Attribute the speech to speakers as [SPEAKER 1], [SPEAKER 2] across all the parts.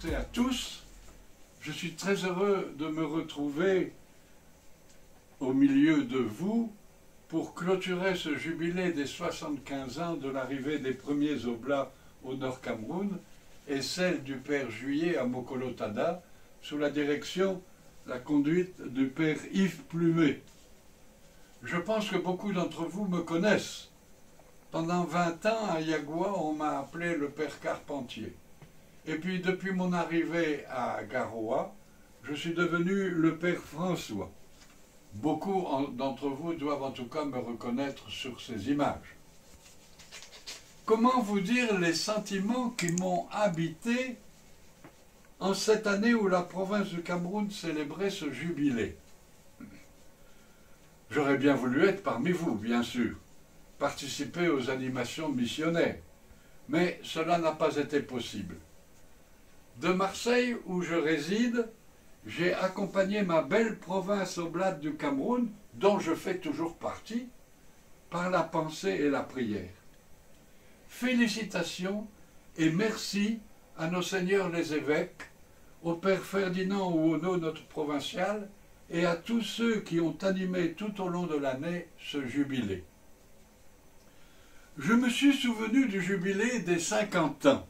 [SPEAKER 1] toutes et à tous. Je suis très heureux de me retrouver au milieu de vous pour clôturer ce jubilé des 75 ans de l'arrivée des premiers Oblats au Nord Cameroun et celle du Père Juillet à Mokolo-Tada sous la direction, la conduite du Père Yves Plumet. Je pense que beaucoup d'entre vous me connaissent. Pendant 20 ans, à Yagua, on m'a appelé le Père Carpentier. Et puis, depuis mon arrivée à Garoua, je suis devenu le Père François. Beaucoup d'entre vous doivent en tout cas me reconnaître sur ces images. Comment vous dire les sentiments qui m'ont habité en cette année où la province du Cameroun célébrait ce jubilé? J'aurais bien voulu être parmi vous, bien sûr, participer aux animations missionnaires, mais cela n'a pas été possible. De Marseille, où je réside, j'ai accompagné ma belle province oblate du Cameroun, dont je fais toujours partie, par la pensée et la prière. Félicitations et merci à nos seigneurs les évêques, au Père Ferdinand Ouono, notre provincial, et à tous ceux qui ont animé tout au long de l'année ce jubilé. Je me suis souvenu du jubilé des 50 ans.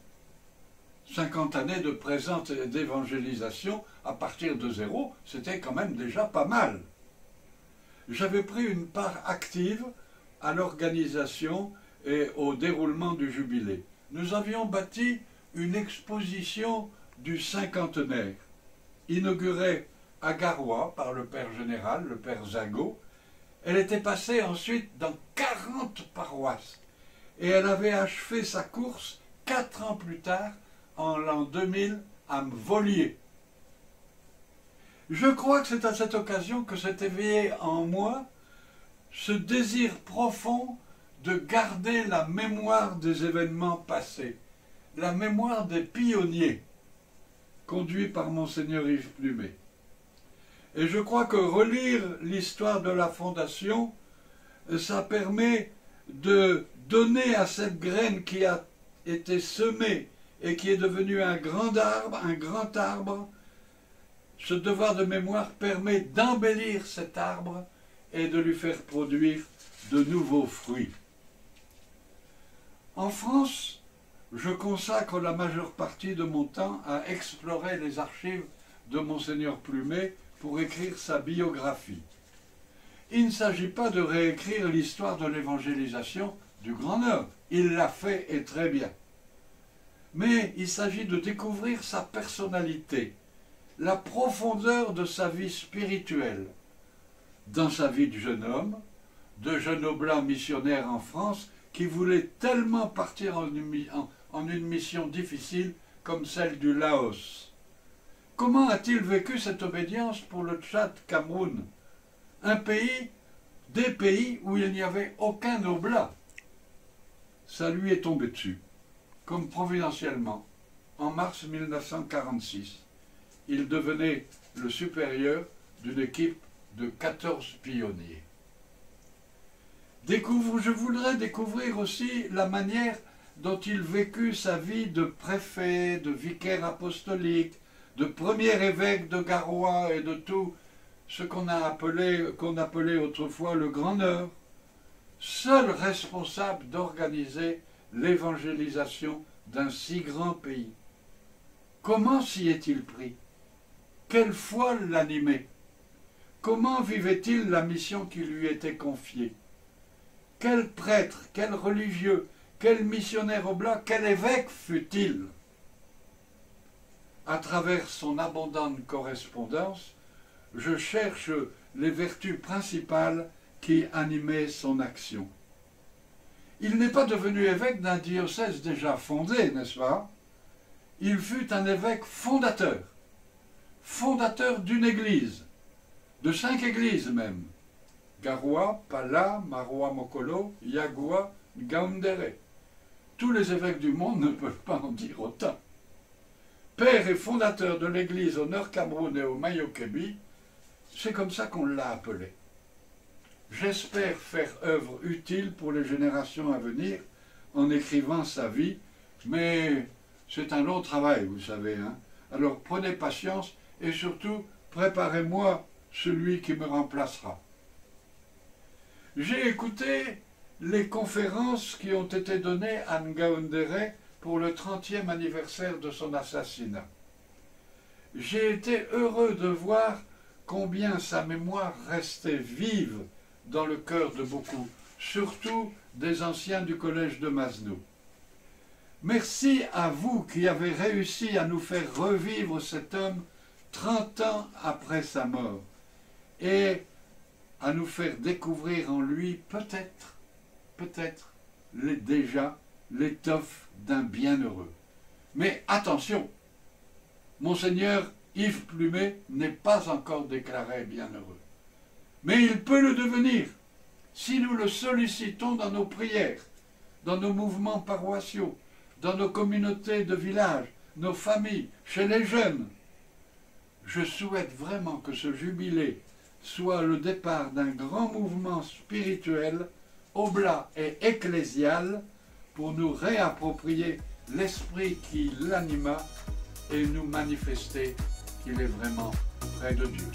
[SPEAKER 1] 50 années de présence et d'évangélisation à partir de zéro, c'était quand même déjà pas mal. J'avais pris une part active à l'organisation et au déroulement du jubilé. Nous avions bâti une exposition du cinquantenaire, inaugurée à Garoua par le Père général, le Père Zago. Elle était passée ensuite dans 40 paroisses et elle avait achevé sa course 4 ans plus tard, en l'an 2000, à Mvolier. Je crois que c'est à cette occasion que s'est éveillé en moi ce désir profond de garder la mémoire des événements passés, la mémoire des pionniers, conduits par Monseigneur Yves Plumet. Et je crois que relire l'histoire de la Fondation, ça permet de donner à cette graine qui a été semée et qui est devenu un grand arbre, ce devoir de mémoire permet d'embellir cet arbre et de lui faire produire de nouveaux fruits. En France, je consacre la majeure partie de mon temps à explorer les archives de Monseigneur Plumet pour écrire sa biographie. Il ne s'agit pas de réécrire l'histoire de l'évangélisation du Grand Nord. Il l'a fait et très bien. Mais il s'agit de découvrir sa personnalité, la profondeur de sa vie spirituelle, dans sa vie de jeune homme, de jeune oblat missionnaire en France, qui voulait tellement partir en une mission difficile comme celle du Laos. Comment a-t-il vécu cette obédience pour le Tchad-Cameroun, un pays, des pays où il n'y avait aucun oblat? Ça lui est tombé dessus, comme providentiellement, en mars 1946. Il devenait le supérieur d'une équipe de 14 pionniers. Je voudrais découvrir aussi la manière dont il vécut sa vie de préfet, de vicaire apostolique, de premier évêque de Garoua et de tout ce qu'on appelait autrefois le Grand Nord, seul responsable d'organiser l'évangélisation d'un si grand pays. Comment s'y est-il pris? Quelle foi l'animait? Comment vivait-il la mission qui lui était confiée? Quel prêtre, quel religieux, quel missionnaire oblat, quel évêque fut-il? À travers son abondante correspondance, je cherche les vertus principales qui animaient son action. Il n'est pas devenu évêque d'un diocèse déjà fondé, n'est-ce pas? Il fut un évêque fondateur d'une église, de 5 églises même. Garoua, Pala, Maroua Mokolo, Yagua, Ngaoundéré. Tous les évêques du monde ne peuvent pas en dire autant. Père et fondateur de l'église au Nord Cameroun et au Mayo-Kébi, c'est comme ça qu'on l'a appelé. J'espère faire œuvre utile pour les générations à venir en écrivant sa vie, mais c'est un long travail, vous savez, hein. Alors prenez patience et surtout préparez-moi celui qui me remplacera. J'ai écouté les conférences qui ont été données à Ngaoundéré pour le 30e anniversaire de son assassinat. J'ai été heureux de voir combien sa mémoire restait vive dans le cœur de beaucoup, surtout des anciens du collège de Masnou. Merci à vous qui avez réussi à nous faire revivre cet homme 30 ans après sa mort et à nous faire découvrir en lui peut-être déjà l'étoffe d'un bienheureux. Mais attention, Monseigneur Yves Plumet n'est pas encore déclaré bienheureux. Mais il peut le devenir si nous le sollicitons dans nos prières, dans nos mouvements paroissiaux, dans nos communautés de village, nos familles, chez les jeunes. Je souhaite vraiment que ce jubilé soit le départ d'un grand mouvement spirituel, oblat et ecclésial, pour nous réapproprier l'esprit qui l'anima et nous manifester qu'il est vraiment près de Dieu.